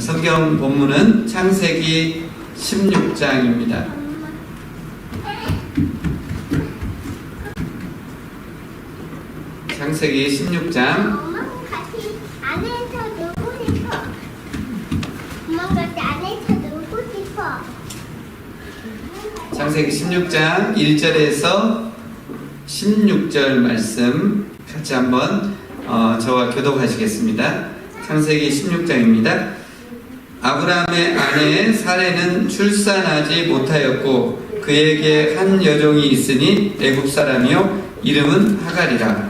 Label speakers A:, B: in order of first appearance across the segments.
A: 성경 본문은 창세기 16장입니다. 창세기 16장.
B: 엄마랑 같이 안에서 놀고 싶어. 엄마랑 같이 안에서 놀고 싶어.
A: 창세기 16장 1절에서 16절 말씀 같이 한번 저와 교독하시겠습니다. 창세기 16장입니다. 아브라함의 아내 사레는 출산하지 못하였고 그에게 한 여종이 있으니 애굽 사람이요 이름은 하갈이라.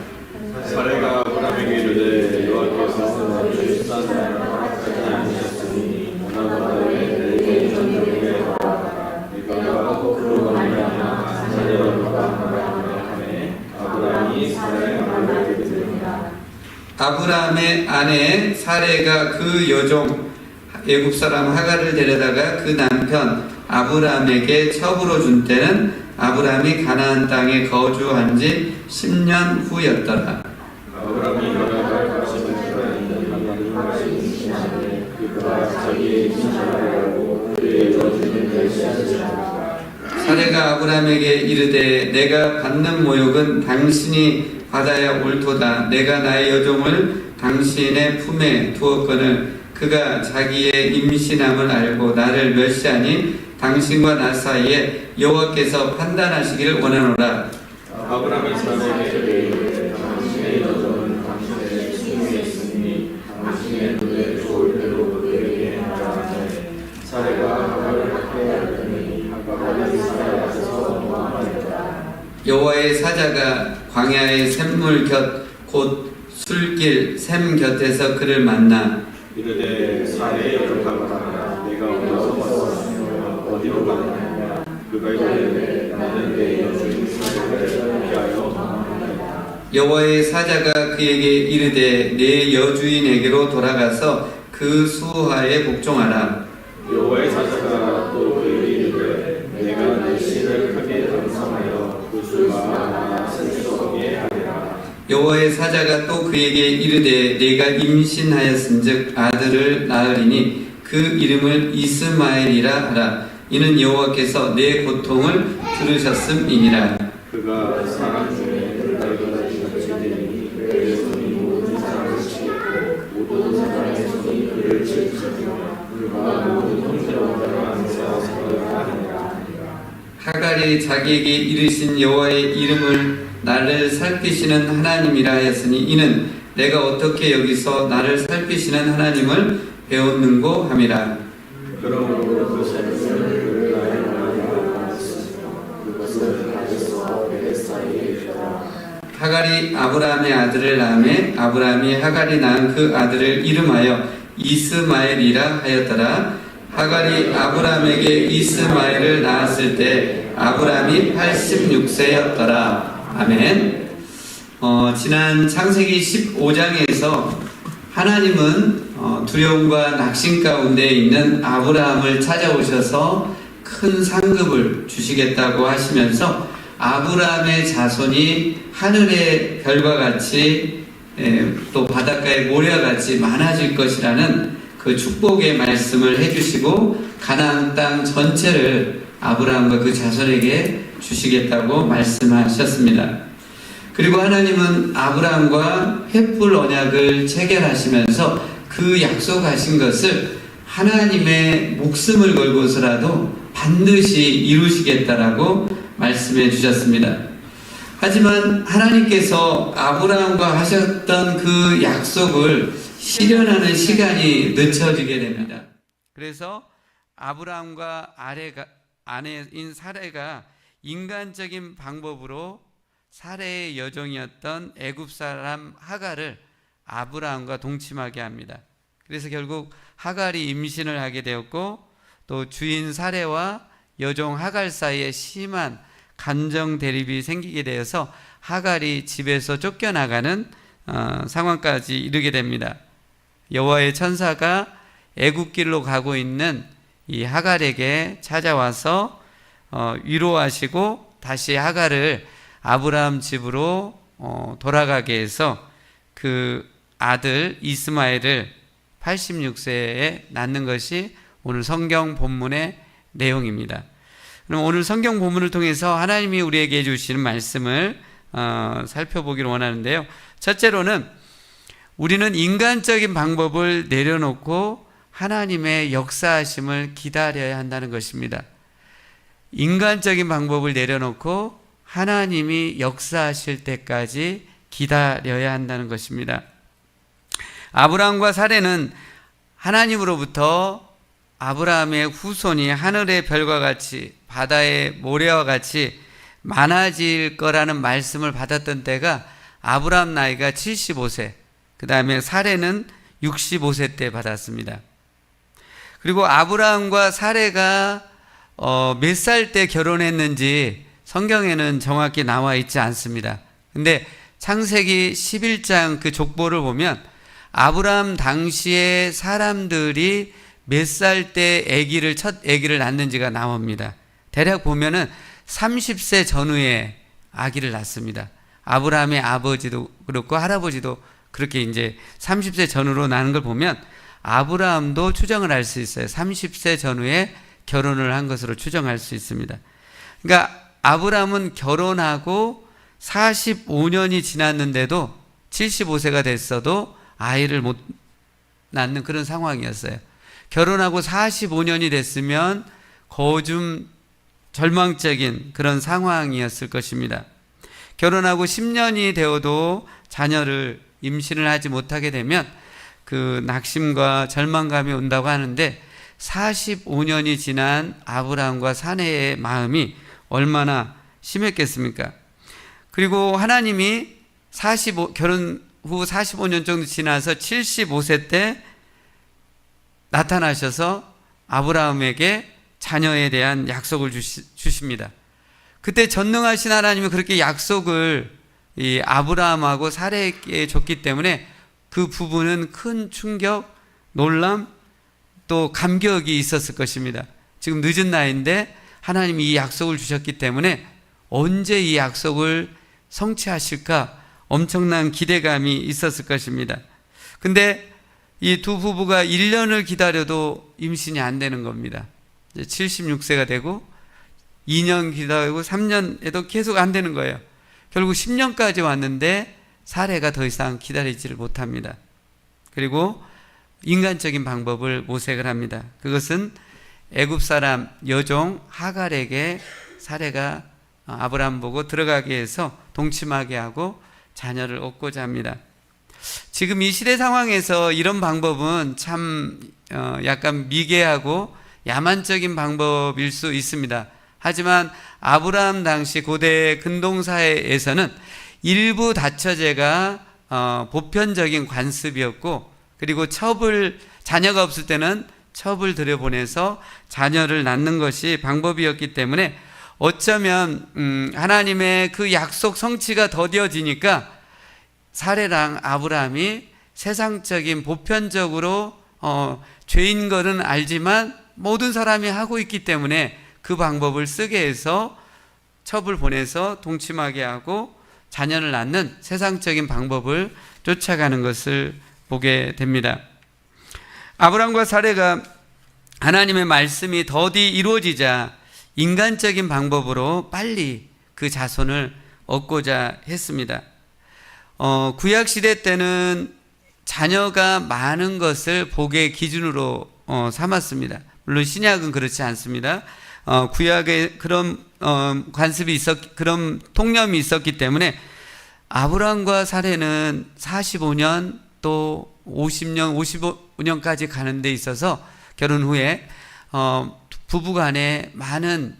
C: 사레가 아브라함에게 이르되 여호와께서 출산하지 않으셨으니 나보다의 내게 전적에 네가 그로 말미암아 자녀를 얻으라 하매 아브라함이 사레의 말을 듣는다.
A: 아브라함의 아내 사레가 그 여종 애굽 사람 하갈을 데려다가 그 남편 아브라함에게 첩으로 준 때는 아브라함이 가나안 땅에 거주한 지 10년 후였더라.
C: 아브라함이 나라가 가시는 하나님 하나님을 신하되 그가 자기의 신하를 알고 그의 여주는 멸시하시니라.
A: 사레가 아브라함에게 이르되 내가 받는 모욕은 당신이 받아야 옳도다. 내가 나의 여종을 당신의 품에 두었거늘 그가 자기의 임신함을 알고 나를 멸시하니 당신과 나 사이에 여호와께서 판단하시기를 원하노라.
C: 아브라함이 사레에게 이르되 당신의 여종은 당신의 품에 있으니 당신의 눈에 좋을 대로 그에게 하라 하되 사레가 하갈을 학대하였더니 하갈이 사레 앞에서 도망하였다.
A: 여호와의 사자가 광야의 샘물 곁 곧 술길 샘 곁에서 그를 만나
C: 이르되 사레의 여종아 내가 어디서 왔으며 어디로 가느냐. 그가 이르되 나는 내 여종 사레를 피하여 도망하였다.
A: 여호와의 사자가 그에게 이르되 내 여주인에게로 돌아가서 그 수하에 복종하라.
C: 여호와의 사자가 또 그에게 이르되 내가 내 씨를 크게 장성하여 그 수가 생수하게 하리라.
A: 여호와의 사자가 또 그에게 이르되 내가 임신하였은즉 아들을 낳으리니 그 이름을 이스마엘이라 하라. 이는 여호와께서 내 고통을 들으셨음이니라.
C: 그가 사람 중에 나이가 지나치니 그의 손이 모든 사람을 치겠고 모든 사람의 손이 그를 칠지며 그가 모든 형제와 항상 사랑하니라.
A: 하갈이 자기에게 이르신 여호와의 이름을 나를 살피시는 하나님이라 하였으니 이는 내가 어떻게 여기서 나를 살피시는 하나님을 배웠는고 함이라.
C: 그러므로 그 샘을 그를 나의 하나님으로 말했으며 그것은 가데스와 베레 사이에 있더라.
A: 하갈이 아브라함의 아들을 낳음에 아브라함이 하갈이 낳은 그 아들을 이름하여 이스마엘이라 하였더라. 하갈이 아브라함에게 이스마엘을 낳았을 때 아브라함이 86세였더라. 아멘. 지난 창세기 15장에서 하나님은 두려움과 낙심 가운데 있는 아브라함을 찾아오셔서 큰 상급을 주시겠다고 하시면서 아브라함의 자손이 하늘의 별과 같이 또 바닷가의 모래와 같이 많아질 것이라는 그 축복의 말씀을 해주시고 가나안 땅 전체를 아브라함과 그 자손에게 주시겠다고 말씀하셨습니다. 그리고 하나님은 아브라함과 횃불 언약을 체결하시면서 그 약속하신 것을 하나님의 목숨을 걸고서라도 반드시 이루시겠다라고 말씀해 주셨습니다. 하지만 하나님께서 아브라함과 하셨던 그 약속을 실현하는 시간이 늦춰지게 됩니다. 그래서 아브라함과 아내인 사레가 인간적인 방법으로 사레의 여종이었던 애굽 사람 하갈을 아브라함과 동침하게 합니다. 그래서 결국 하갈이 임신을 하게 되었고 또 주인 사레와 여종 하갈 사이에 심한 감정 대립이 생기게 되어서 하갈이 집에서 쫓겨나가는 상황까지 이르게 됩니다. 여호와의 천사가 애굽길로 가고 있는 이 하갈에게 찾아와서 위로하시고 다시 하갈을 아브라함 집으로 돌아가게 해서 그 아들 이스마엘을 86세에 낳는 것이 오늘 성경 본문의 내용입니다. 그럼 오늘 성경 본문을 통해서 하나님이 우리에게 주시는 말씀을 살펴보기를 원하는데요. 첫째로는 우리는 인간적인 방법을 내려놓고 하나님의 역사하심을 기다려야 한다는 것입니다. 인간적인 방법을 내려놓고 하나님이 역사하실 때까지 기다려야 한다는 것입니다. 아브라함과 사레는 하나님으로부터 아브라함의 후손이 하늘의 별과 같이 바다의 모래와 같이 많아질 거라는 말씀을 받았던 때가 아브라함 나이가 75세, 그 다음에 사레는 65세 때 받았습니다. 그리고 아브라함과 사레가 몇 살 때 결혼했는지 성경에는 정확히 나와 있지 않습니다. 근데 창세기 11장 그 족보를 보면 아브라함 당시에 사람들이 몇 살 때 첫 아기를 낳는지가 나옵니다. 대략 보면은 30세 전후에 아기를 낳습니다. 아브라함의 아버지도 그렇고 할아버지도 그렇게 이제 30세 전후로 낳는 걸 보면 아브라함도 추정을 할 수 있어요. 30세 전후에 결혼을 한 것으로 추정할 수 있습니다. 그러니까 아브라함은 결혼하고 45년이 지났는데도 75세가 됐어도 아이를 못 낳는 그런 상황이었어요. 결혼하고 45년이 됐으면 거의 좀 절망적인 그런 상황이었을 것입니다. 결혼하고 10년이 되어도 자녀를 임신을 하지 못하게 되면 그 낙심과 절망감이 온다고 하는데 45년이 지난 아브라함과 사레의 마음이 얼마나 심했겠습니까? 그리고 하나님이 결혼 후 45년 정도 지나서 75세 때 나타나셔서 아브라함에게 자녀에 대한 약속을 주십니다. 그때 전능하신 하나님이 그렇게 약속을 이 아브라함하고 사레에게 줬기 때문에 그 부부는 큰 충격, 놀람, 또 감격이 있었을 것입니다. 지금 늦은 나이인데 하나님이 이 약속을 주셨기 때문에 언제 이 약속을 성취하실까 엄청난 기대감이 있었을 것입니다. 근데 이 두 부부가 1년을 기다려도 임신이 안 되는 겁니다. 이제 76세가 되고 2년 기다리고 3년에도 계속 안 되는 거예요. 결국 10년까지 왔는데 사레가 더 이상 기다리지를 못합니다. 그리고 인간적인 방법을 모색을 합니다. 그것은 애굽 사람 여종 하갈에게 사레가 아브라함 보고 들어가게 해서 동침하게 하고 자녀를 얻고자 합니다. 지금 이 시대 상황에서 이런 방법은 참 약간 미개하고 야만적인 방법일 수 있습니다. 하지만 아브라함 당시 고대 근동사회에서는 일부 다처제가 보편적인 관습이었고, 그리고 자녀가 없을 때는 첩을 들여보내서 자녀를 낳는 것이 방법이었기 때문에 어쩌면 하나님의 그 약속 성취가 더뎌지니까 사레랑 아브라함이 세상적인 보편적으로 죄인 거는 알지만 모든 사람이 하고 있기 때문에 그 방법을 쓰게 해서 첩을 보내서 동침하게 하고 자녀를 낳는 세상적인 방법을 쫓아가는 것을 보게 됩니다. 아브라함과 사레가 하나님의 말씀이 더디 이루어지자 인간적인 방법으로 빨리 그 자손을 얻고자 했습니다. 구약시대 때는 자녀가 많은 것을 복의 기준으로 삼았습니다. 물론 신약은 그렇지 않습니다. 구약에 그런 관습이 그런 통념이 있었기 때문에 아브라함과 사레는 45년 또 50년, 55년까지 가는 데 있어서 결혼 후에 부부간에 많은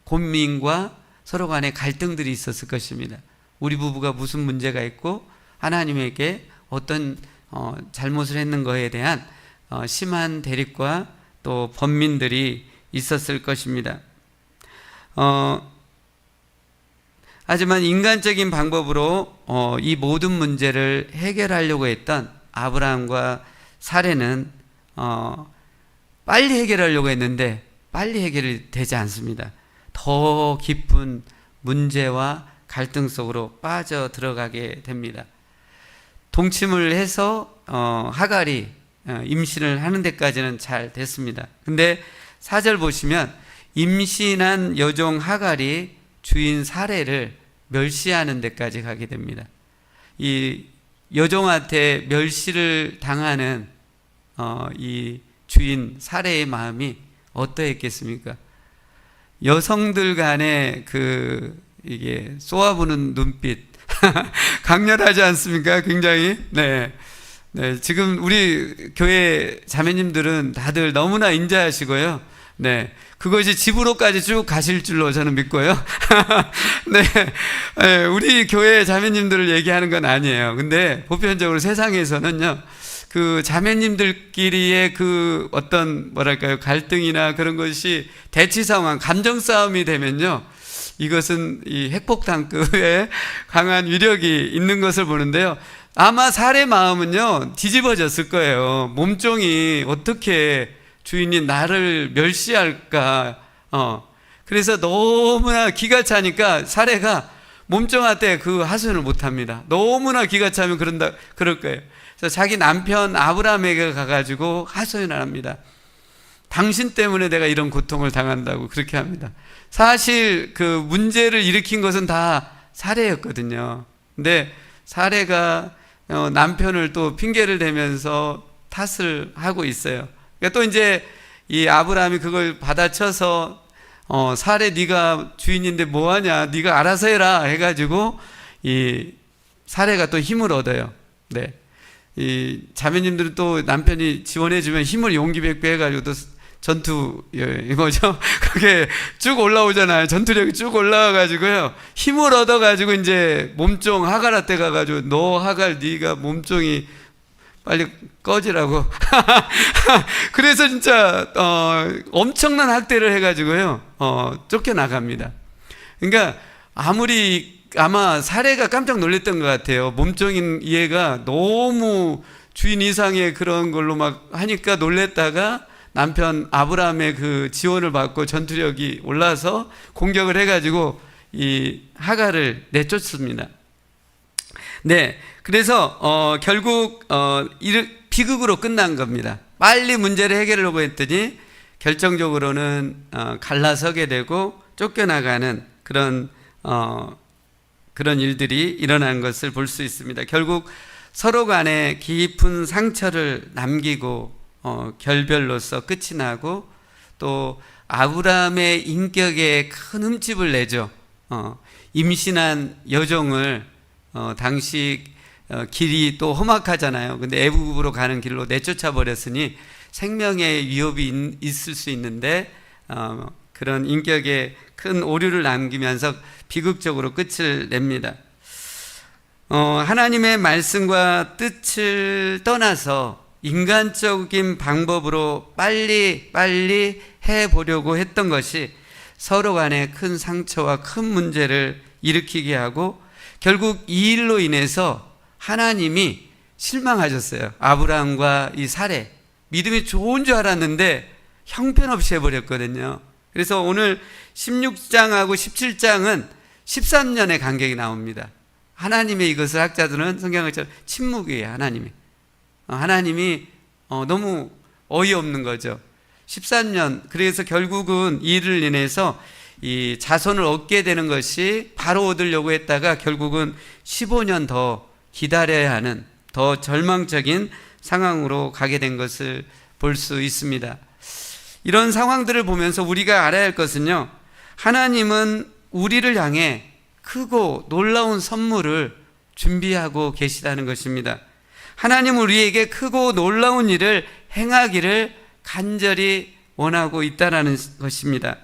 A: 고민과 서로 간에 갈등들이 있었을 것입니다. 우리 부부가 무슨 문제가 있고 하나님에게 어떤 잘못을 했는 것에 대한 심한 대립과 또 번민들이 있었을 것입니다. 하지만 인간적인 방법으로 이 모든 문제를 해결하려고 했던 아브라함과 사레는 빨리 해결하려고 했는데 빨리 해결이 되지 않습니다. 더 깊은 문제와 갈등 속으로 빠져 들어가게 됩니다. 동침을 해서 하갈이 임신을 하는 데까지는 잘 됐습니다. 근데 4절 보시면 임신한 여종 하갈이 주인 사레를 멸시하는 데까지 가게 됩니다. 이 여종한테 멸시를 당하는 이 주인 사레의 마음이 어떠했겠습니까? 여성들 간의 이게 쏘아보는 눈빛 강렬하지 않습니까? 굉장히. 네. 지금 우리 교회 자매님들은 다들 너무나 인자하시고요. 네. 그것이 집으로까지 쭉 가실 줄로 저는 믿고요. 네. 우리 교회 자매님들을 얘기하는 건 아니에요. 근데 보편적으로 세상에서는요, 그 자매님들끼리의 그 어떤 갈등이나 그런 것이 대치 상황, 감정 싸움이 되면요, 이것은 이 핵폭탄급의 강한 위력이 있는 것을 보는데요. 아마 사례 마음은요, 뒤집어졌을 거예요. 몸종이 어떻게 주인이 나를 멸시할까. 그래서 너무나 기가 차니까 사례가 몸종한테 그 하소연을 못 합니다. 너무나 기가 차면 그럴 거예요. 그래서 자기 남편 아브라함에게 가가지고 하소연을 합니다. 당신 때문에 내가 이런 고통을 당한다고 그렇게 합니다. 사실 그 문제를 일으킨 것은 다 사례였거든요. 근데 사례가 남편을 또 핑계를 대면서 탓을 하고 있어요. 그러니까 또 이제 이 아브라함이 그걸 받아쳐서 사례 네가 주인인데 뭐하냐, 네가 알아서 해라 해가지고 이 사례가 또 힘을 얻어요. 네. 이 자매님들은 또 남편이 지원해주면 힘을 용기 백배 해가지고 또 전투 이거죠. 그게 쭉 올라오잖아요. 전투력이 쭉 올라와가지고요, 힘을 얻어가지고 이제 몸종 하갈한테 가가지고 너 하갈 네가 몸종이 빨리 꺼지라고. 그래서 진짜 엄청난 학대를 해가지고요, 쫓겨나갑니다. 그러니까 아마 사례가 깜짝 놀랐던 것 같아요. 몸종인 얘가 너무 주인 이상의 그런 걸로 막 하니까 놀랬다가 남편 아브라함의 그 지원을 받고 전투력이 올라서 공격을 해가지고 이 하갈을 내쫓습니다. 네, 그래서 결국 비극으로 끝난 겁니다. 빨리 문제를 해결하려고 했더니 결정적으로는 갈라서게 되고 쫓겨나가는 그런 일들이 일어난 것을 볼 수 있습니다. 결국 서로 간에 깊은 상처를 남기고 결별로서 끝이 나고, 또 아브라함의 인격에 큰 흠집을 내죠. 임신한 여종을 당시 길이 또 험악하잖아요. 근데 애굽으로 가는 길로 내쫓아 버렸으니 생명의 위협이 있을 수 있는데 그런 인격에 큰 오류를 남기면서 비극적으로 끝을 냅니다. 하나님의 말씀과 뜻을 떠나서 인간적인 방법으로 빨리 해보려고 했던 것이 서로 간에 큰 상처와 큰 문제를 일으키게 하고, 결국 이 일로 인해서 하나님이 실망하셨어요. 아브라함과 이 사례, 믿음이 좋은 줄 알았는데 형편없이 해버렸거든요. 그래서 오늘 16장하고 17장은 13년의 간격이 나옵니다. 하나님의 이것을 학자들은 성경처럼 침묵이에요. 하나님이 너무 어이없는 거죠. 13년. 그래서 결국은 이 일을 인해서 이 자손을 얻게 되는 것이 바로 얻으려고 했다가 결국은 15년 더 기다려야 하는 더 절망적인 상황으로 가게 된 것을 볼 수 있습니다. 이런 상황들을 보면서 우리가 알아야 할 것은요, 하나님은 우리를 향해 크고 놀라운 선물을 준비하고 계시다는 것입니다. 하나님은 우리에게 크고 놀라운 일을 행하기를 간절히 원하고 있다는 것입니다.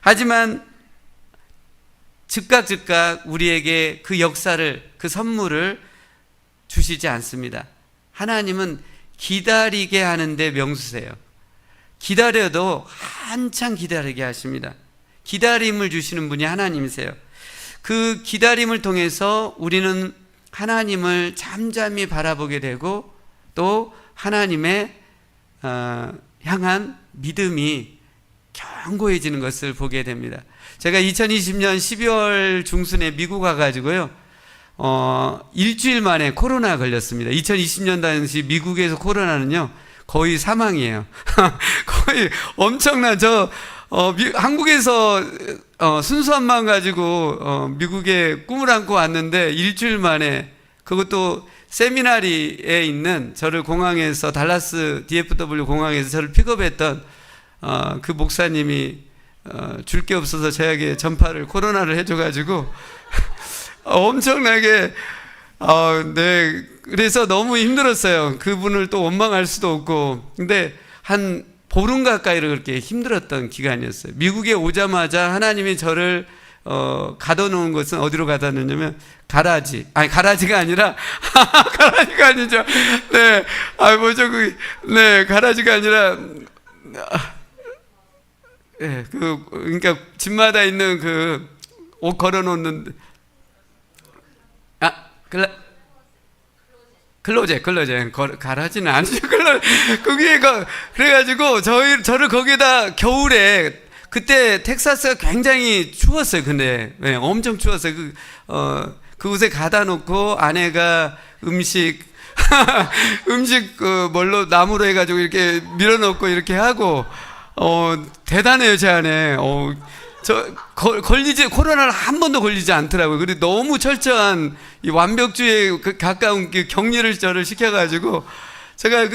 A: 하지만 즉각 우리에게 그 역사를, 그 선물을 주시지 않습니다. 하나님은 기다리게 하는데 명수세요. 기다려도 한참 기다리게 하십니다. 기다림을 주시는 분이 하나님이세요. 그 기다림을 통해서 우리는 하나님을 잠잠히 바라보게 되고, 또 하나님의 향한 믿음이 견고해지는 것을 보게 됩니다. 제가 2020년 12월 중순에 미국 가가지고요, 일주일 만에 코로나 걸렸습니다. 2020년 당시 미국에서 코로나는요, 거의 사망이에요. 거의 엄청난 한국에서 순수한 마음 가지고 미국에 꿈을 안고 왔는데 일주일 만에, 그것도 세미나리에 있는 저를 공항에서, 달라스 DFW 공항에서 저를 픽업했던 그 목사님이 줄 게 없어서 저에게 전파를, 코로나를 해줘가지고 엄청나게 네, 그래서 너무 힘들었어요. 그분을 또 원망할 수도 없고. 근데 한 보름 가까이를 그렇게 힘들었던 기간이었어요. 미국에 오자마자 하나님이 저를 가둬놓은 것은 어디로 가다 놓냐면 가라지가 아니라 가라지가 아니죠. 네, 네, 가라지가 아니라 네, 그러니까 집마다 있는 그 옷 걸어놓는 클로젯, 가라지는 아니죠. 그게 그래가지고 저를 거기다 겨울에, 그때 텍사스가 굉장히 추웠어요. 근데 네, 엄청 추웠어요. 그곳에 가다 놓고 아내가 음식 뭘로 나무로 해가지고 이렇게 밀어넣고 이렇게 하고, 대단해요, 제 아내. 코로나를 한 번도 걸리지 않더라고요. 그리고 너무 철저한 이 완벽주의에 가까운 격리를 저를 시켜가지고, 제가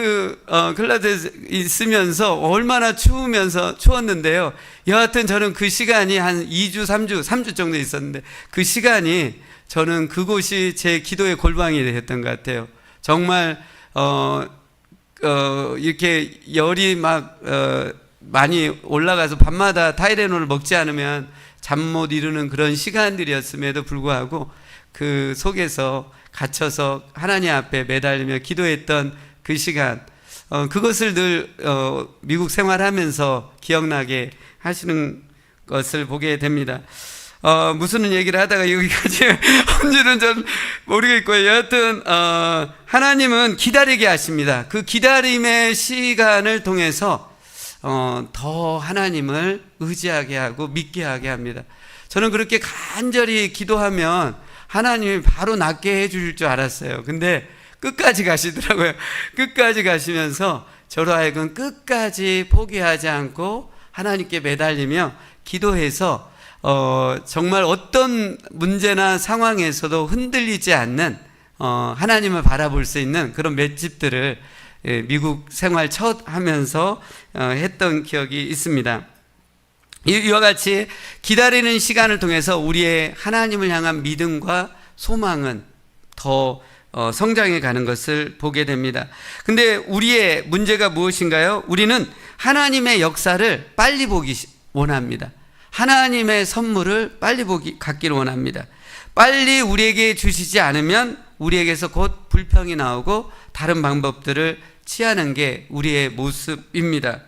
A: 클라드에 있으면서 얼마나 추웠는데요. 여하튼 저는 그 시간이 한 2주, 3주 정도 있었는데, 그 시간이 저는 그곳이 제 기도의 골방이 됐던 것 같아요. 정말, 이렇게 열이 많이 올라가서 밤마다 타이레놀을 먹지 않으면 잠 못 이루는 그런 시간들이었음에도 불구하고 그 속에서 갇혀서 하나님 앞에 매달리며 기도했던 그 시간, 그것을 늘 미국 생활하면서 기억나게 하시는 것을 보게 됩니다. 무슨 얘기를 하다가 여기까지 온 줄은 전 모르겠고요. 여하튼 하나님은 기다리게 하십니다. 그 기다림의 시간을 통해서 더 하나님을 의지하게 하고 믿게 하게 합니다. 저는 그렇게 간절히 기도하면 하나님이 바로 낫게 해줄 줄 알았어요. 근데 끝까지 가시더라고요. 끝까지 가시면서 저로 하여금 끝까지 포기하지 않고 하나님께 매달리며 기도해서 정말 어떤 문제나 상황에서도 흔들리지 않는 하나님을 바라볼 수 있는 그런 맷집들을 미국 생활 첫 하면서 했던 기억이 있습니다. 이와 같이 기다리는 시간을 통해서 우리의 하나님을 향한 믿음과 소망은 더 성장해 가는 것을 보게 됩니다. 근데 우리의 문제가 무엇인가요? 우리는 하나님의 역사를 빨리 보기 원합니다. 하나님의 선물을 빨리 갖기를 원합니다. 빨리 우리에게 주시지 않으면 우리에게서 곧 불평이 나오고 다른 방법들을 취하는 게 우리의 모습입니다.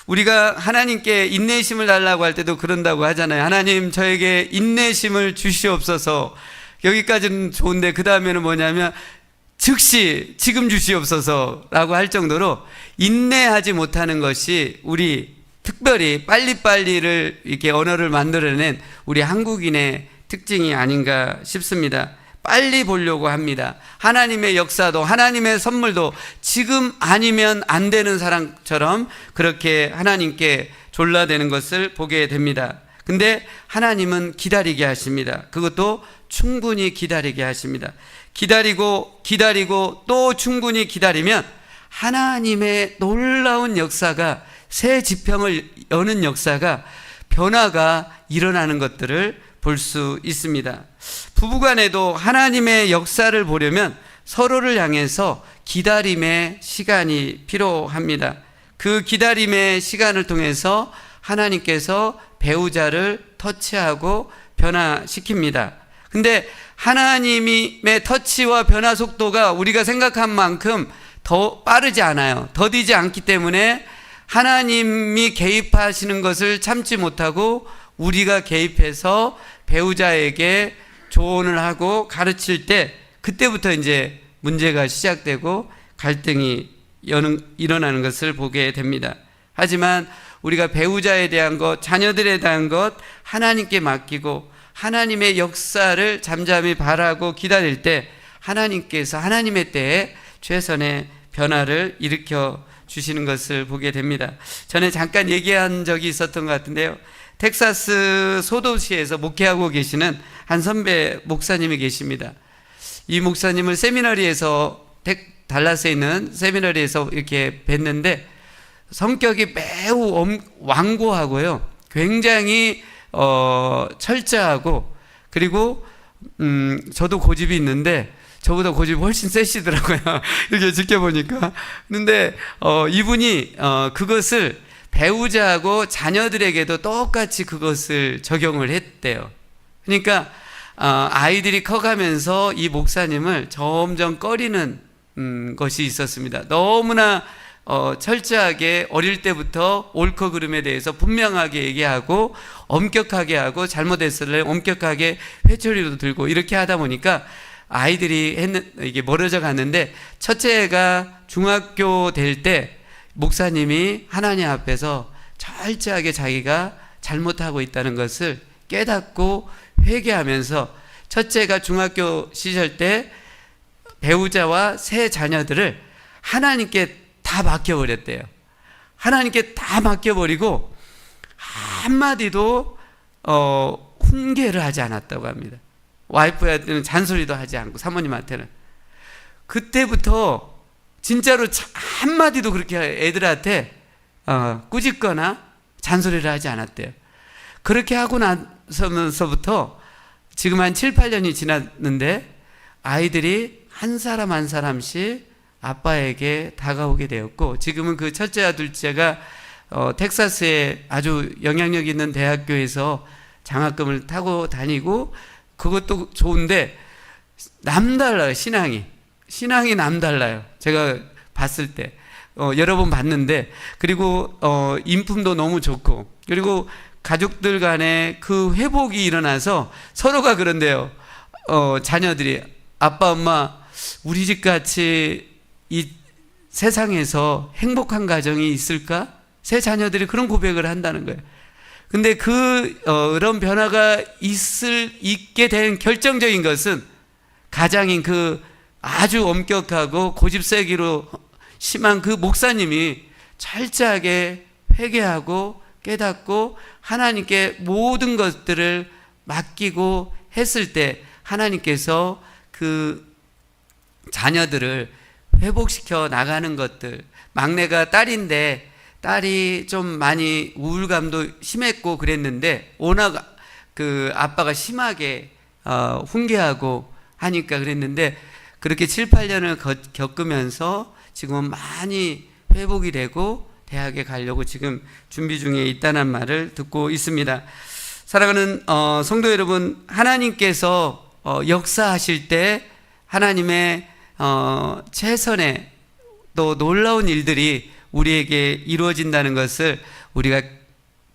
A: 우리가 하나님께 인내심을 달라고 할 때도 그런다고 하잖아요. 하나님, 저에게 인내심을 주시옵소서. 여기까지는 좋은데 그 다음에는 뭐냐면 즉시 지금 주시옵소서라고 할 정도로 인내하지 못하는 것이 우리, 특별히 빨리빨리를 이렇게 언어를 만들어낸 우리 한국인의 특징이 아닌가 싶습니다. 빨리 보려고 합니다. 하나님의 역사도 하나님의 선물도 지금 아니면 안 되는 사람처럼 그렇게 하나님께 졸라대는 것을 보게 됩니다. 근데 하나님은 기다리게 하십니다. 그것도 충분히 기다리게 하십니다. 기다리고 또 충분히 기다리면 하나님의 놀라운 역사가, 새 지평을 여는 역사가, 변화가 일어나는 것들을 볼 수 있습니다. 부부간에도 하나님의 역사를 보려면 서로를 향해서 기다림의 시간이 필요합니다. 그 기다림의 시간을 통해서 하나님께서 배우자를 터치하고 변화시킵니다. 근데 하나님의 터치와 변화 속도가 우리가 생각한 만큼 더 빠르지 않아요. 더디지 않기 때문에 하나님이 개입하시는 것을 참지 못하고 우리가 개입해서 배우자에게 조언을 하고 가르칠 때, 그때부터 이제 문제가 시작되고 갈등이 일어나는 것을 보게 됩니다. 하지만 우리가 배우자에 대한 것, 자녀들에 대한 것 하나님께 맡기고 하나님의 역사를 잠잠히 바라고 기다릴 때 하나님께서 하나님의 때에 최선의 변화를 일으켜 주시는 것을 보게 됩니다. 전에 잠깐 얘기한 적이 있었던 것 같은데요. 텍사스 소도시에서 목회하고 계시는 한 선배 목사님이 계십니다. 이 목사님을 세미나리에서 달라스에 있는 세미나리에서 이렇게 뵀는데 성격이 매우 완고하고요. 굉장히 철저하고, 그리고 저도 고집이 있는데 저보다 고집이 훨씬 세시더라고요. 이렇게 지켜보니까. 근데 이분이 그것을 배우자하고 자녀들에게도 똑같이 그것을 적용을 했대요. 그러니까 아이들이 커가면서 이 목사님을 점점 꺼리는 것이 있었습니다. 너무나 철저하게 어릴 때부터 옳고 그름에 대해서 분명하게 얘기하고 엄격하게 하고 잘못했을 때 엄격하게 회초리도 들고 이렇게 하다 보니까 아이들이 이게 멀어져 갔는데, 첫째가 중학교 될 때 목사님이 하나님 앞에서 철저하게 자기가 잘못하고 있다는 것을 깨닫고 회개하면서 첫째가 중학교 시절 때 배우자와 세 자녀들을 하나님께 다 맡겨버렸대요. 하나님께 다 맡겨버리고 한마디도 훈계를 하지 않았다고 합니다. 와이프한테는 잔소리도 하지 않고, 사모님한테는. 그때부터 진짜로 한마디도 그렇게 애들한테 꾸짖거나 잔소리를 하지 않았대요. 그렇게 하고 나서부터 지금 한 7, 8년이 지났는데 아이들이 한 사람 한 사람씩 아빠에게 다가오게 되었고, 지금은 그 첫째와 둘째가 텍사스의 아주 영향력 있는 대학교에서 장학금을 타고 다니고, 그것도 좋은데 남달라요. 신앙이 남달라요. 제가 봤을 때 여러 번 봤는데, 그리고 인품도 너무 좋고, 그리고 가족들 간에 그 회복이 일어나서 서로가 그런데요. 자녀들이 아빠 엄마 우리 집 같이 이 세상에서 행복한 가정이 있을까? 새 자녀들이 그런 고백을 한다는 거예요. 근데 그런 변화가 있게 된 결정적인 것은 가장인 그 아주 엄격하고 고집세기로 심한 그 목사님이 철저하게 회개하고 깨닫고 하나님께 모든 것들을 맡기고 했을 때 하나님께서 그 자녀들을 회복시켜 나가는 것들, 막내가 딸인데 딸이 좀 많이 우울감도 심했고 그랬는데 워낙 그 아빠가 심하게 훈계하고 하니까 그랬는데, 그렇게 7, 8년을 겪으면서 지금은 많이 회복이 되고 대학에 가려고 지금 준비 중에 있다는 말을 듣고 있습니다. 사랑하는 성도 여러분, 하나님께서 역사하실 때 하나님의 최선의 또 놀라운 일들이 우리에게 이루어진다는 것을 우리가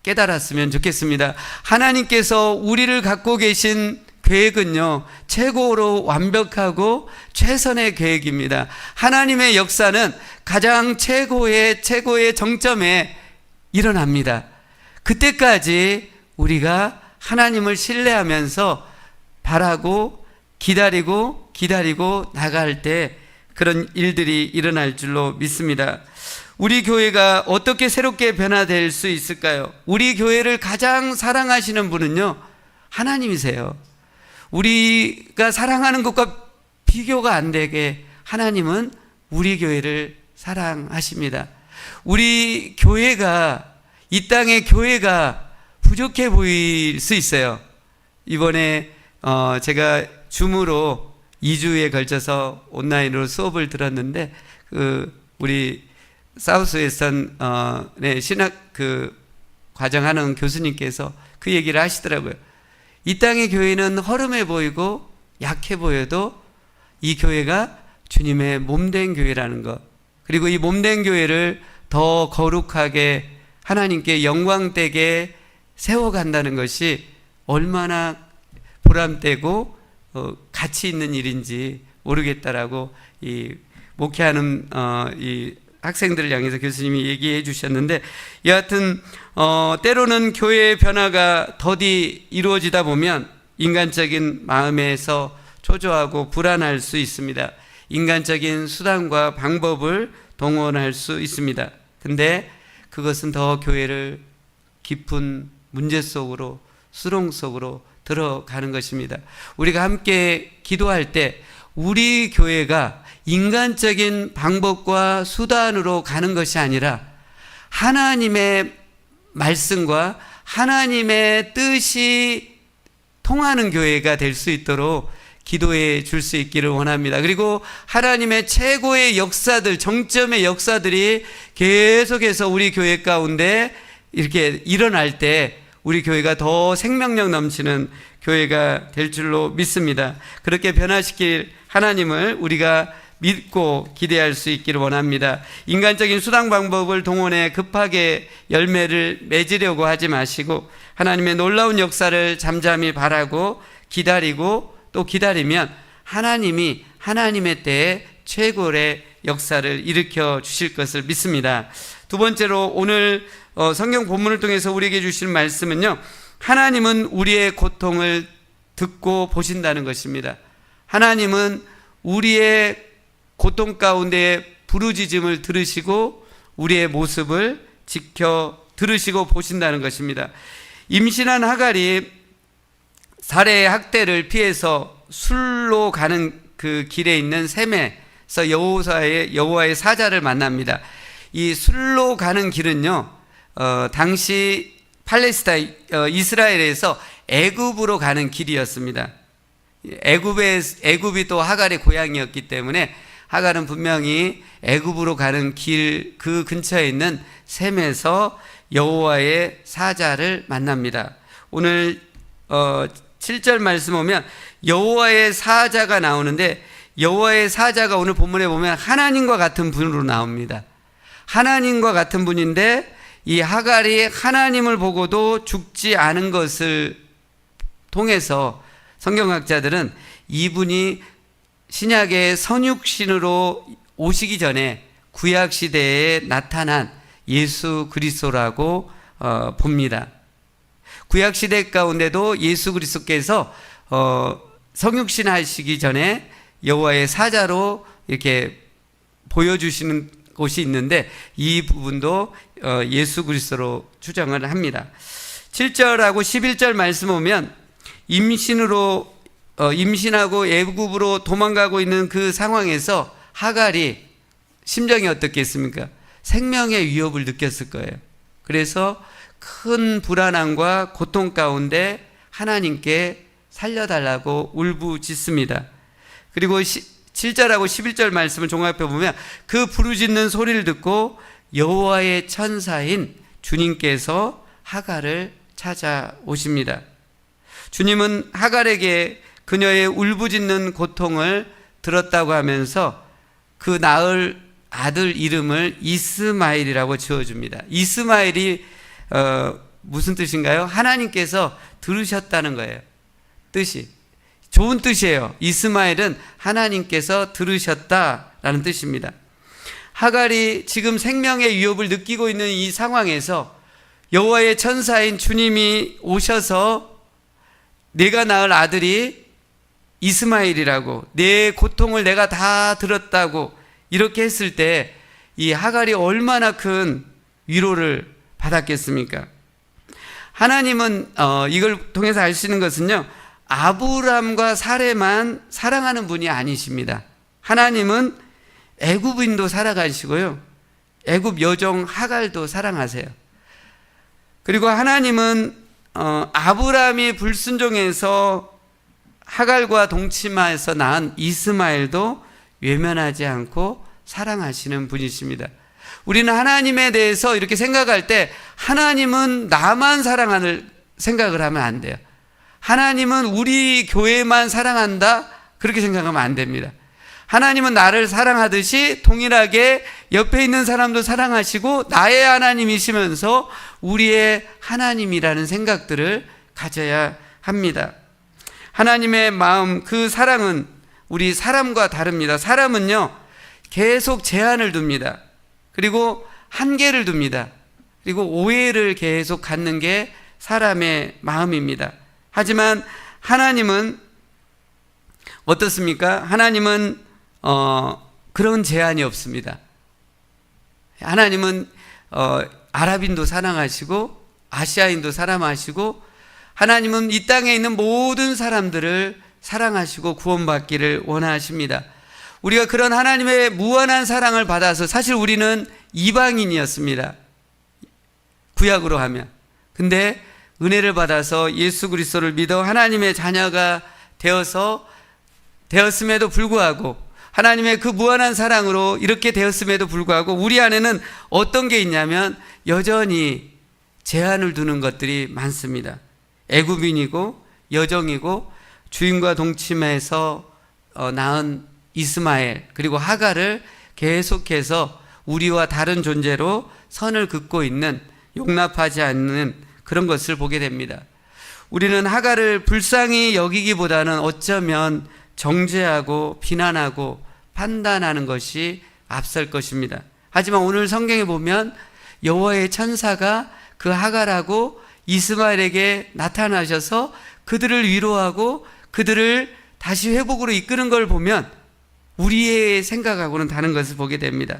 A: 깨달았으면 좋겠습니다. 하나님께서 우리를 갖고 계신 계획은요, 최고로 완벽하고 최선의 계획입니다. 하나님의 역사는 가장 최고의 정점에 일어납니다. 그때까지 우리가 하나님을 신뢰하면서 바라고 기다리고 나갈 때 그런 일들이 일어날 줄로 믿습니다. 우리 교회가 어떻게 새롭게 변화될 수 있을까요? 우리 교회를 가장 사랑하시는 분은요, 하나님이세요. 우리가 사랑하는 것과 비교가 안 되게 하나님은 우리 교회를 사랑하십니다. 우리 교회가, 이 땅의 교회가 부족해 보일 수 있어요. 이번에 제가 줌으로 2주에 걸쳐서 온라인으로 수업을 들었는데, 우리 사우스웨스턴 신학 과정하는 교수님께서 그 얘기를 하시더라고요. 이 땅의 교회는 허름해 보이고 약해 보여도 이 교회가 주님의 몸된 교회라는 것, 그리고 이 몸된 교회를 더 거룩하게 하나님께 영광되게 세워간다는 것이 얼마나 보람되고 가치 있는 일인지 모르겠다라고 이 목회하는 이 학생들을 향해서 교수님이 얘기해 주셨는데, 여하튼 때로는 교회의 변화가 더디 이루어지다 보면 인간적인 마음에서 초조하고 불안할 수 있습니다. 인간적인 수단과 방법을 동원할 수 있습니다. 근데 그것은 더 교회를 깊은 문제 속으로, 수렁 속으로 들어가는 것입니다. 우리가 함께 기도할 때 우리 교회가 인간적인 방법과 수단으로 가는 것이 아니라 하나님의 말씀과 하나님의 뜻이 통하는 교회가 될 수 있도록 기도해 줄 수 있기를 원합니다. 그리고 하나님의 최고의 역사들, 정점의 역사들이 계속해서 우리 교회 가운데 이렇게 일어날 때 우리 교회가 더 생명력 넘치는 교회가 될 줄로 믿습니다. 그렇게 변화시킬 하나님을 우리가 믿고 기대할 수 있기를 원합니다. 인간적인 수단 방법을 동원해 급하게 열매를 맺으려고 하지 마시고 하나님의 놀라운 역사를 잠잠히 바라고 기다리고 또 기다리면 하나님이 하나님의 때에 최고의 역사를 일으켜 주실 것을 믿습니다. 두 번째로 오늘 성경 본문을 통해서 우리에게 주시는 말씀은요, 하나님은 우리의 고통을 듣고 보신다는 것입니다. 하나님은 우리의 고통 가운데 부르짖음을 들으시고 우리의 모습을 지켜 들으시고 보신다는 것입니다. 임신한 하갈이 살해의 학대를 피해서 술로 가는 그 길에 있는 셈에서 여호와의 사자를 만납니다. 이 술로 가는 길은요, 당시 팔레스타인 이스라엘에서 애굽으로 가는 길이었습니다. 애굽이 또 하갈의 고향이었기 때문에 하갈은 분명히 애굽으로 가는 길 그 근처에 있는 셈에서 여호와의 사자를 만납니다. 오늘 7절 말씀 보면 여호와의 사자가 나오는데, 여호와의 사자가 오늘 본문에 보면 하나님과 같은 분으로 나옵니다. 하나님과 같은 분인데 이 하갈이 하나님을 보고도 죽지 않은 것을 통해서 성경학자들은 이분이 신약의 선육신으로 오시기 전에 구약시대에 나타난 예수 그리스도라고 봅니다. 구약시대 가운데도 예수 그리스도께서 성육신 하시기 전에 여호와의 사자로 이렇게 보여주시는 곳이 있는데 이 부분도 예수 그리스도로 추정을 합니다. 7절하고 11절 말씀 보면 임신하고 애굽으로 도망가고 있는 그 상황에서 하갈이 심정이 어떻겠습니까? 생명의 위협을 느꼈을 거예요. 그래서 큰 불안함과 고통 가운데 하나님께 살려달라고 울부짖습니다. 그리고 7절하고 11절 말씀을 종합해 보면 그 부르짖는 소리를 듣고 여호와의 천사인 주님께서 하갈을 찾아오십니다. 주님은 하갈에게 그녀의 울부짖는 고통을 들었다고 하면서 그 낳을 아들 이름을 이스마엘이라고 지어줍니다. 이스마엘이 무슨 뜻인가요? 하나님께서 들으셨다는 거예요. 뜻이 좋은 뜻이에요. 이스마엘은 하나님께서 들으셨다라는 뜻입니다. 하갈이 지금 생명의 위협을 느끼고 있는 이 상황에서 여호와의 천사인 주님이 오셔서 내가 낳을 아들이 이스마엘이라고, 내 고통을 내가 다 들었다고 이렇게 했을 때 이 하갈이 얼마나 큰 위로를 받았겠습니까? 하나님은 이걸 통해서 알 수 있는 것은요, 아브람과 사레만 사랑하는 분이 아니십니다. 하나님은 애굽인도 사랑하시고요, 애굽 여종 하갈도 사랑하세요. 그리고 하나님은 아브람이 불순종해서 하갈과 동침하여서 낳은 이스마엘도 외면하지 않고 사랑하시는 분이십니다. 우리는 하나님에 대해서 이렇게 생각할 때 하나님은 나만 사랑하는 생각을 하면 안 돼요. 하나님은 우리 교회만 사랑한다, 그렇게 생각하면 안 됩니다. 하나님은 나를 사랑하듯이 동일하게 옆에 있는 사람도 사랑하시고 나의 하나님이시면서 우리의 하나님이라는 생각들을 가져야 합니다. 하나님의 마음, 그 사랑은 우리 사람과 다릅니다. 사람은요, 계속 제한을 둡니다. 그리고 한계를 둡니다. 그리고 오해를 계속 갖는 게 사람의 마음입니다. 하지만 하나님은 어떻습니까? 하나님은 그런 제한이 없습니다. 하나님은 아랍인도 사랑하시고 아시아인도 사랑하시고 하나님은 이 땅에 있는 모든 사람들을 사랑하시고 구원받기를 원하십니다. 우리가 그런 하나님의 무한한 사랑을 받아서 사실 우리는 이방인이었습니다. 구약으로 하면. 근데 은혜를 받아서 예수 그리스도를 믿어 하나님의 자녀가 되었음에도 불구하고 하나님의 그 무한한 사랑으로 이렇게 되었음에도 불구하고 우리 안에는 어떤 게 있냐면 여전히 제한을 두는 것들이 많습니다. 애굽인이고 여종이고 주인과 동침해서 낳은 이스마엘 그리고 하갈을 계속해서 우리와 다른 존재로 선을 긋고 있는 용납하지 않는 그런 것을 보게 됩니다. 우리는 하갈을 불쌍히 여기기보다는 어쩌면 정죄하고 비난하고 판단하는 것이 앞설 것입니다. 하지만 오늘 성경에 보면 여호와의 천사가 그 하갈하고 이스마엘에게 나타나셔서 그들을 위로하고 그들을 다시 회복으로 이끄는 걸 보면 우리의 생각하고는 다른 것을 보게 됩니다.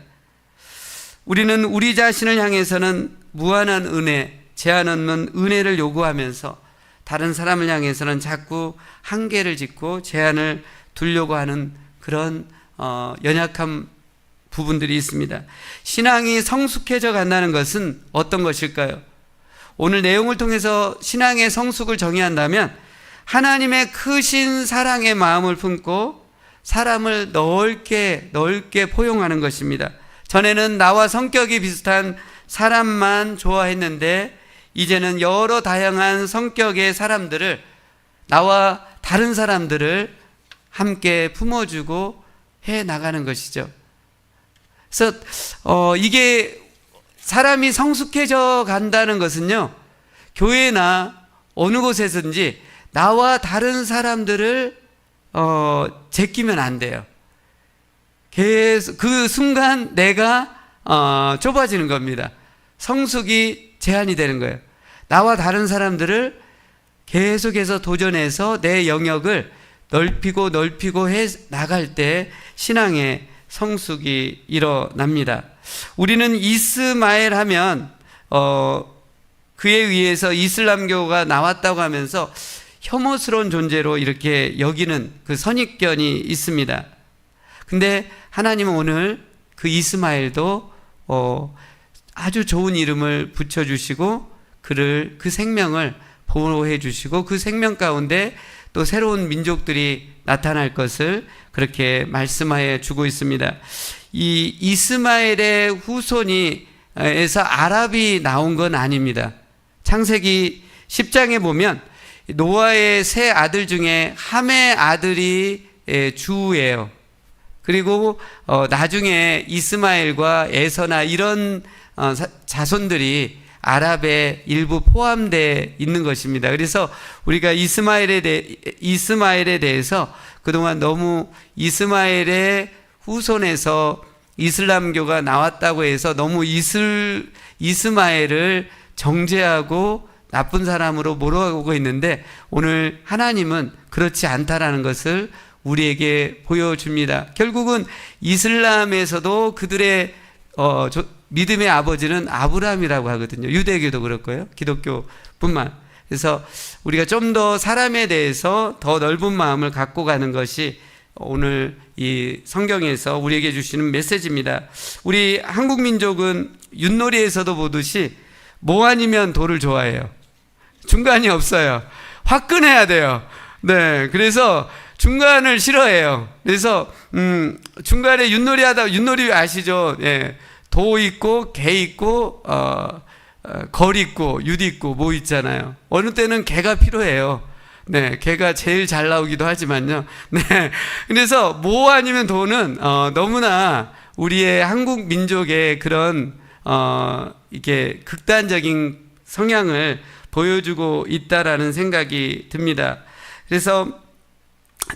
A: 우리는 우리 자신을 향해서는 무한한 은혜, 제한 없는 은혜를 요구하면서 다른 사람을 향해서는 자꾸 한계를 짓고 제한을 두려고 하는 그런 연약한 부분들이 있습니다. 신앙이 성숙해져 간다는 것은 어떤 것일까요? 오늘 내용을 통해서 신앙의 성숙을 정의한다면 하나님의 크신 사랑의 마음을 품고 사람을 넓게 포용하는 것입니다. 전에는 나와 성격이 비슷한 사람만 좋아했는데 이제는 여러 다양한 성격의 사람들을 나와 다른 사람들을 함께 품어주고 해 나가는 것이죠. 그래서 이게 사람이 성숙해져 간다는 것은요, 교회나 어느 곳에서든지 나와 다른 사람들을 제끼면 안 돼요. 계속 그 순간 내가 좁아지는 겁니다. 성숙이 제한이 되는 거예요. 나와 다른 사람들을 계속해서 도전해서 내 영역을 넓히고 해 나갈 때 신앙의 성숙이 일어납니다. 우리는 이스마엘 하면 그에 의해서 이슬람교가 나왔다고 하면서 혐오스러운 존재로 이렇게 여기는 그 선입견이 있습니다. 근데 하나님은 오늘 그 이스마엘도 아주 좋은 이름을 붙여주시고 그 생명을 보호해 주시고 그 생명 가운데 또 새로운 민족들이 나타날 것을 그렇게 말씀하여 주고 있습니다. 이 이스마엘의 후손에서 아랍이 나온 건 아닙니다. 창세기 10장에 보면 노아의 세 아들 중에 함의 아들이 주예요. 그리고 나중에 이스마엘과 에서나 이런 자손들이 아랍의 일부 포함되어 있는 것입니다. 그래서 우리가 이스마엘에 대해서 그동안 너무 이스마엘의 후손에서 이슬람교가 나왔다고 해서 너무 이스마엘을 정죄하고 나쁜 사람으로 몰아가고 있는데 오늘 하나님은 그렇지 않다라는 것을 우리에게 보여줍니다. 결국은 이슬람에서도 그들의 믿음의 아버지는 아브라함이라고 하거든요. 유대교도 그렇고요. 기독교뿐만. 그래서 우리가 좀 더 사람에 대해서 더 넓은 마음을 갖고 가는 것이 오늘 이 성경에서 우리에게 주시는 메시지입니다. 우리 한국 민족은 윷놀이에서도 보듯이 뭐 아니면 돌을 좋아해요. 중간이 없어요. 화끈해야 돼요. 네, 그래서 중간을 싫어해요. 그래서 중간에 윷놀이 아시죠? 예, 도 있고 개 있고 걸 있고 윷 있고 뭐 있잖아요. 어느 때는 개가 필요해요. 네, 개가 제일 잘 나오기도 하지만요. 네, 그래서 뭐 아니면 도는 너무나 우리의 한국 민족의 그런 이게 극단적인 성향을 보여주고 있다라는 생각이 듭니다. 그래서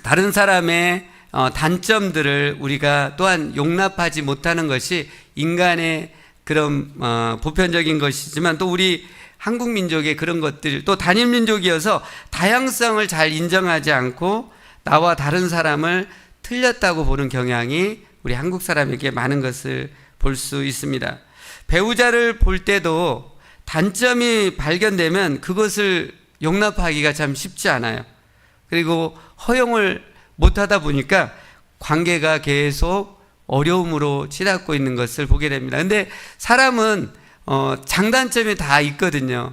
A: 다른 사람의 단점들을 우리가 또한 용납하지 못하는 것이 인간의 그런 보편적인 것이지만 또 우리 한국 민족의 그런 것들 또 단일 민족이어서 다양성을 잘 인정하지 않고 나와 다른 사람을 틀렸다고 보는 경향이 우리 한국 사람에게 많은 것을 볼 수 있습니다. 배우자를 볼 때도 단점이 발견되면 그것을 용납하기가 참 쉽지 않아요. 그리고 허용을 못하다 보니까 관계가 계속 어려움으로 치닫고 있는 것을 보게 됩니다. 근데 사람은 장단점이 다 있거든요.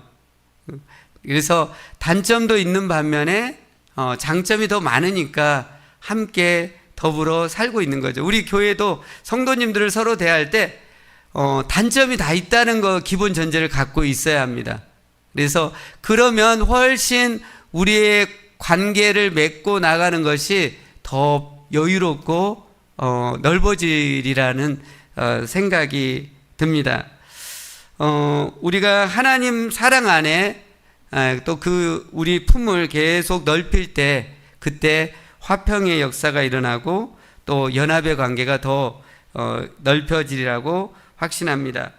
A: 그래서 단점도 있는 반면에 장점이 더 많으니까 함께 더불어 살고 있는 거죠. 우리 교회도 성도님들을 서로 대할 때 단점이 다 있다는 거 기본 전제를 갖고 있어야 합니다. 그래서 그러면 훨씬 우리의 관계를 맺고 나가는 것이 더 여유롭고 넓어지리라는 생각이 듭니다. 우리가 하나님 사랑 안에 또 그 우리 품을 계속 넓힐 때 그때 화평의 역사가 일어나고 또 연합의 관계가 더 넓혀지리라고 확신합니다.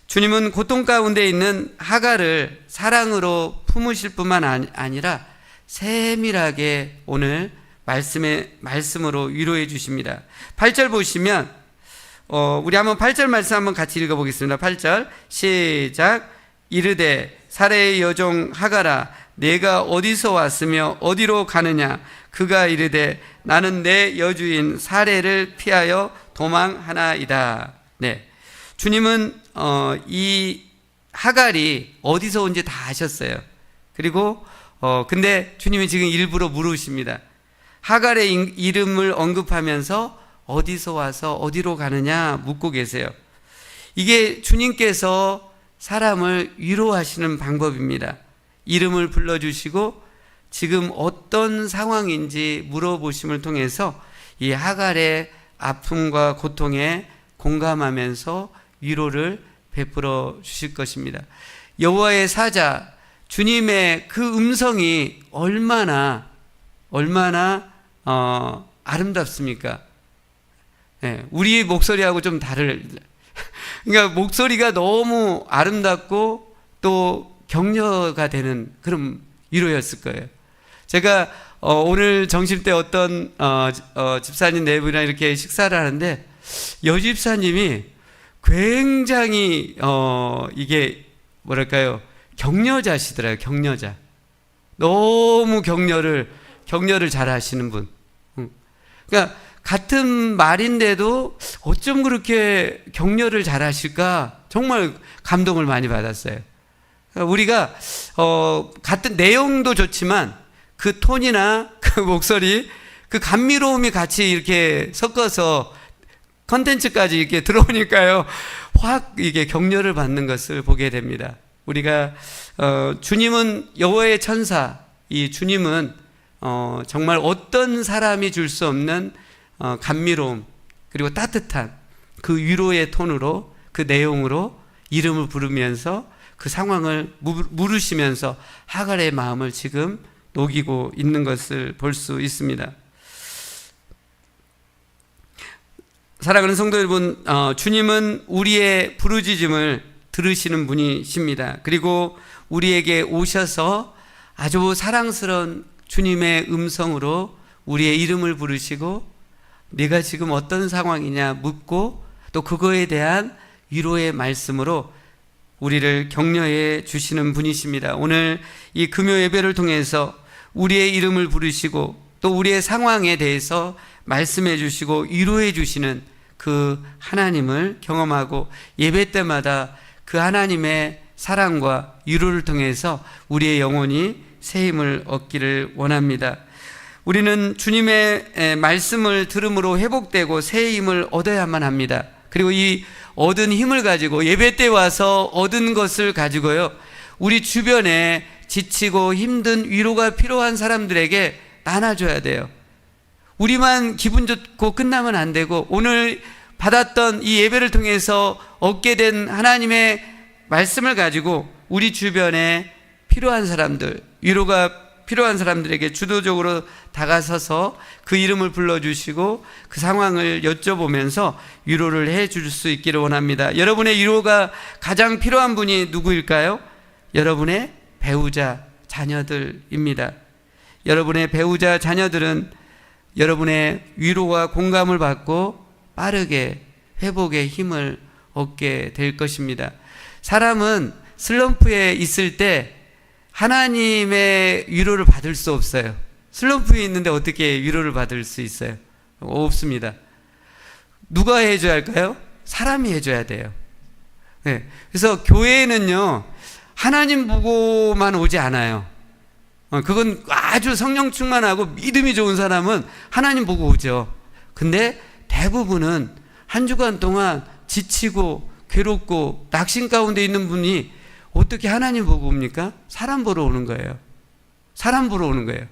A: 주님은 고통 가운데 있는 하갈을 사랑으로 품으실 뿐만 아니라 세밀하게 오늘 말씀으로 위로해 주십니다. 8절 보시면 우리 한번 8절 말씀 한번 같이 읽어보겠습니다. 8절 시작. 이르되 사레의 여종 하갈아 내가 어디서 왔으며 어디로 가느냐. 그가 이르되 나는 내 여주인 사레를 피하여 도망하나이다. 네, 주님은 이 하갈이 어디서 온지 다 아셨어요. 그리고 근데 주님이 지금 일부러 물으십니다. 하갈의 이름을 언급하면서 어디서 와서 어디로 가느냐 묻고 계세요. 이게 주님께서 사람을 위로하시는 방법입니다. 이름을 불러주시고 지금 어떤 상황인지 물어보심을 통해서 이 하갈의 아픔과 고통에 공감하면서 위로를 베풀어 주실 것입니다. 여호와의 사자 주님의 그 음성이 얼마나 아름답습니까? 네, 우리 목소리하고 좀 그러니까 목소리가 너무 아름답고 또 격려가 되는 그런 위로였을 거예요. 제가 오늘 점심 때 어떤 집사님 네 분이랑 이렇게 식사를 하는데 여집사님이 굉장히 이게 뭐랄까요, 격려자시더라고요. 격려자. 너무 격려를 잘 하시는 분. 그러니까 같은 말인데도 어쩜 그렇게 격려를 잘 하실까 정말 감동을 많이 받았어요. 그러니까 우리가 같은 내용도 좋지만 그 톤이나 그 목소리, 그 감미로움이 같이 이렇게 섞어서 컨텐츠까지 이렇게 들어오니까요, 확 이게 격려를 받는 것을 보게 됩니다. 우리가 주님은 여호와의 천사, 이 주님은 정말 어떤 사람이 줄 수 없는 감미로움 그리고 따뜻한 그 위로의 톤으로 그 내용으로 이름을 부르면서 그 상황을 물으시면서 하갈의 마음을 지금 녹이고 있는 것을 볼 수 있습니다. 사랑하는 성도 여러분, 주님은 우리의 부르짖음을 들으시는 분이십니다. 그리고 우리에게 오셔서 아주 사랑스러운 주님의 음성으로 우리의 이름을 부르시고 네가 지금 어떤 상황이냐 묻고 또 그거에 대한 위로의 말씀으로 우리를 격려해 주시는 분이십니다. 오늘 이 금요 예배를 통해서 우리의 이름을 부르시고 또 우리의 상황에 대해서 말씀해 주시고 위로해 주시는 그 하나님을 경험하고 예배 때마다 그 하나님의 사랑과 위로를 통해서 우리의 영혼이 새 힘을 얻기를 원합니다. 우리는 주님의 말씀을 들음으로 회복되고 새 힘을 얻어야만 합니다. 그리고 이 얻은 힘을 가지고 예배 때 와서 얻은 것을 가지고요, 우리 주변에 지치고 힘든 위로가 필요한 사람들에게 나눠줘야 돼요. 우리만 기분 좋고 끝나면 안 되고 오늘 받았던 이 예배를 통해서 얻게 된 하나님의 말씀을 가지고 우리 주변에 필요한 사람들, 위로가 필요한 사람들에게 주도적으로 다가서서 그 이름을 불러주시고 그 상황을 여쭤보면서 위로를 해줄 수 있기를 원합니다. 여러분의 위로가 가장 필요한 분이 누구일까요? 여러분의 배우자, 자녀들입니다. 여러분의 배우자, 자녀들은 여러분의 위로와 공감을 받고 빠르게 회복의 힘을 얻게 될 것입니다. 사람은 슬럼프에 있을 때 하나님의 위로를 받을 수 없어요. 슬럼프에 있는데 어떻게 위로를 받을 수 있어요? 없습니다. 누가 해줘야 할까요? 사람이 해줘야 돼요. 네. 그래서 교회에는요, 하나님 보고만 오지 않아요. 그건 아주 성령 충만하고 믿음이 좋은 사람은 하나님 보고 오죠. 근데 대부분은 한 주간 동안 지치고 괴롭고 낙심 가운데 있는 분이 어떻게 하나님 보고 옵니까? 사람 보러 오는 거예요. 사람 보러 오는 거예요.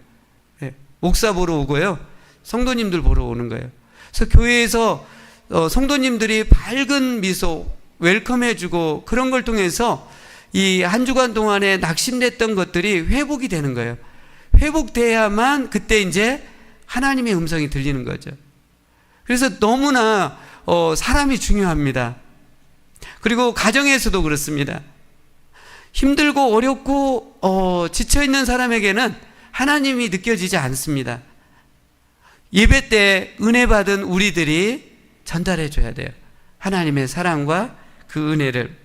A: 네. 목사 보러 오고요. 성도님들 보러 오는 거예요. 그래서 교회에서 성도님들이 밝은 미소, 웰컴해주고 그런 걸 통해서 이 한 주간 동안에 낙심됐던 것들이 회복이 되는 거예요. 회복돼야만 그때 이제 하나님의 음성이 들리는 거죠. 그래서 너무나 사람이 중요합니다. 그리고 가정에서도 그렇습니다. 힘들고 어렵고 지쳐있는 사람에게는 하나님이 느껴지지 않습니다. 예배 때 은혜 받은 우리들이 전달해 줘야 돼요. 하나님의 사랑과 그 은혜를.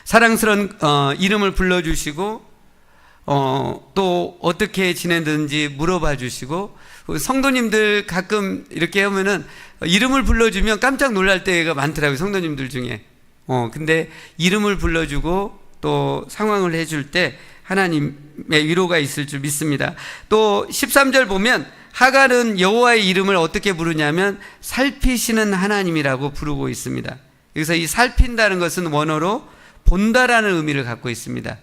A: 사랑스러운 이름을 불러주시고 또 어떻게 지내는지 물어봐 주시고, 성도님들 가끔 이렇게 하면은 이름을 불러주면 깜짝 놀랄 때가 많더라고요. 성도님들 중에. 근데 이름을 불러주고 또 상황을 해줄 때 하나님의 위로가 있을 줄 믿습니다. 또 13절 보면 하갈은 여호와의 이름을 어떻게 부르냐면 살피시는 하나님이라고 부르고 있습니다. 여기서 이 살핀다는 것은 원어로 본다라는 의미를 갖고 있습니다.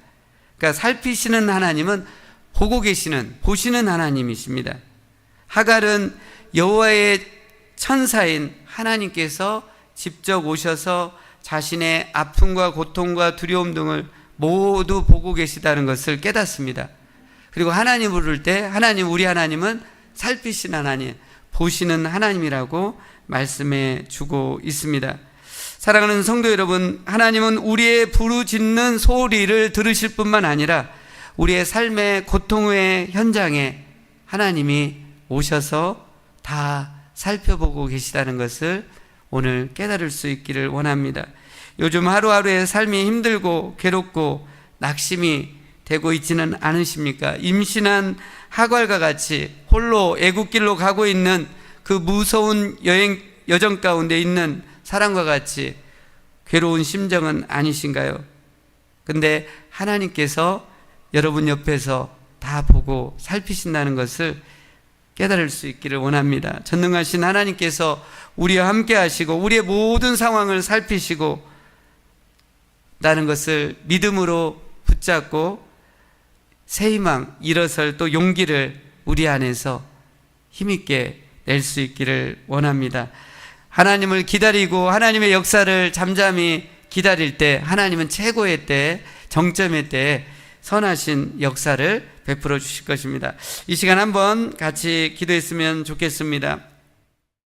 A: 그러니까 살피시는 하나님은 보고 계시는, 보시는 하나님이십니다. 하갈은 여호와의 천사인 하나님께서 직접 오셔서 자신의 아픔과 고통과 두려움 등을 모두 보고 계시다는 것을 깨닫습니다. 그리고 하나님 부를 때 하나님, 우리 하나님은 살피신 하나님, 보시는 하나님이라고 말씀해 주고 있습니다. 사랑하는 성도 여러분, 하나님은 우리의 부르짖는 소리를 들으실 뿐만 아니라 우리의 삶의 고통의 현장에 하나님이 오셔서 다 살펴보고 계시다는 것을 오늘 깨달을 수 있기를 원합니다. 요즘 하루하루의 삶이 힘들고 괴롭고 낙심이 되고 있지는 않으십니까? 임신한 하갈과 같이 홀로 애국길로 가고 있는 그 무서운 여정 가운데 있는 사람과 같이 괴로운 심정은 아니신가요? 근데 하나님께서 여러분 옆에서 다 보고 살피신다는 것을 깨달을 수 있기를 원합니다. 전능하신 하나님께서 우리와 함께 하시고 우리의 모든 상황을 살피시고 나는 것을 믿음으로 붙잡고 새 희망, 일어설 또 용기를 우리 안에서 힘있게 낼 수 있기를 원합니다. 하나님을 기다리고 하나님의 역사를 잠잠히 기다릴 때 하나님은 최고의 때, 정점의 때 선하신 역사를 베풀어 주실 것입니다. 이 시간 한번 같이 기도했으면 좋겠습니다.